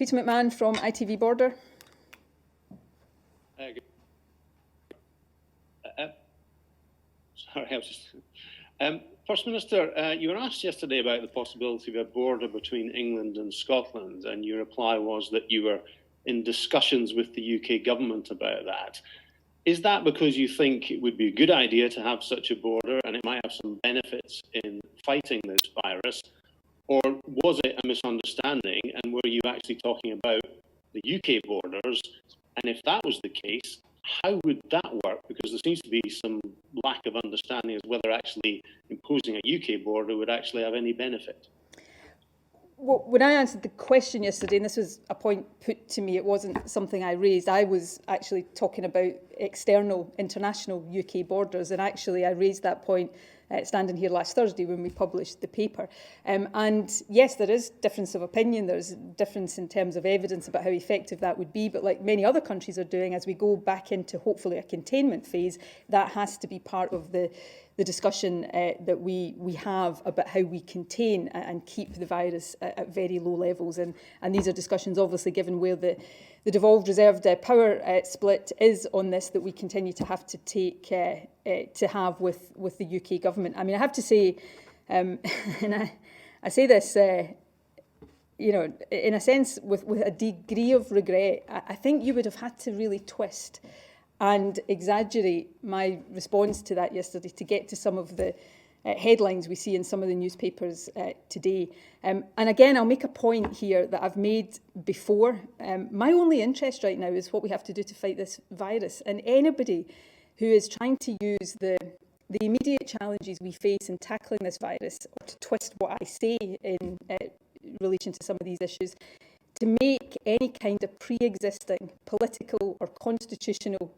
Peter McMahon from ITV Border. Sorry, I was just... First Minister, you were asked yesterday about the possibility of a border between England and Scotland, and your reply was that you were in discussions with the UK government about that. Is that because you think it would be a good idea to have such a border and it might have some benefits in fighting this virus? Or was it a misunderstanding, and were you actually talking about the UK borders? And if that was the case, how would that work? Because there seems to be some lack of understanding as whether actually imposing a UK border would actually have any benefit. Well, when I answered the question yesterday, and this was a point put to me, it wasn't something I raised. I was actually talking about external, international UK borders, and actually I raised that point standing here last Thursday when we published the paper. And yes, there is difference of opinion, there's difference in terms of evidence about how effective that would be, but like many other countries are doing, as we go back into hopefully a containment phase, that has to be part of the discussion that we have about how we contain and keep the virus at very low levels. And these are discussions, obviously, given where the devolved reserved power split is on this, that we continue to have to take to have with the UK government. I mean, I have to say, and I say this, you know, in a sense, with a degree of regret. I think you would have had to really twist and exaggerate my response to that yesterday to get to some of the headlines we see in some of the newspapers today. And again, I'll make a point here that I've made before. My only interest right now is what we have to do to fight this virus. And anybody who is trying to use the immediate challenges we face in tackling this virus, or to twist what I say in relation to some of these issues, to make any kind of pre-existing political or constitutional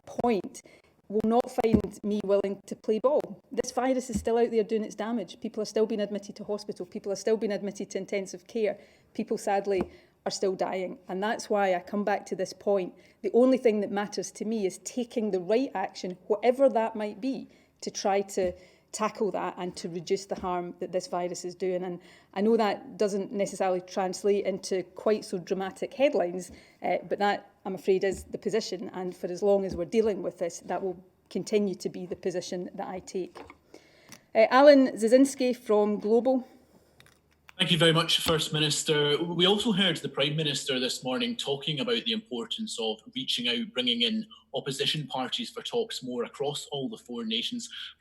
point, will not find me willing to play ball. This virus is still out there doing its damage. People are still being admitted to hospital. People are still being admitted to intensive care. People, sadly, are still dying. And that's why I come back to this point. The only thing that matters to me is taking the right action, whatever that might be, to try to tackle that and to reduce the harm that this virus is doing. And I know that doesn't necessarily translate into quite so dramatic headlines, but that, I'm afraid, is the position. And for as long as we're dealing with this, that will continue to be the position that I take. Alan Zizinski from Global. Thank you very much, First Minister. We also heard the Prime Minister this morning talking about the importance of reaching out, bringing in opposition parties for talks more across all the four nations.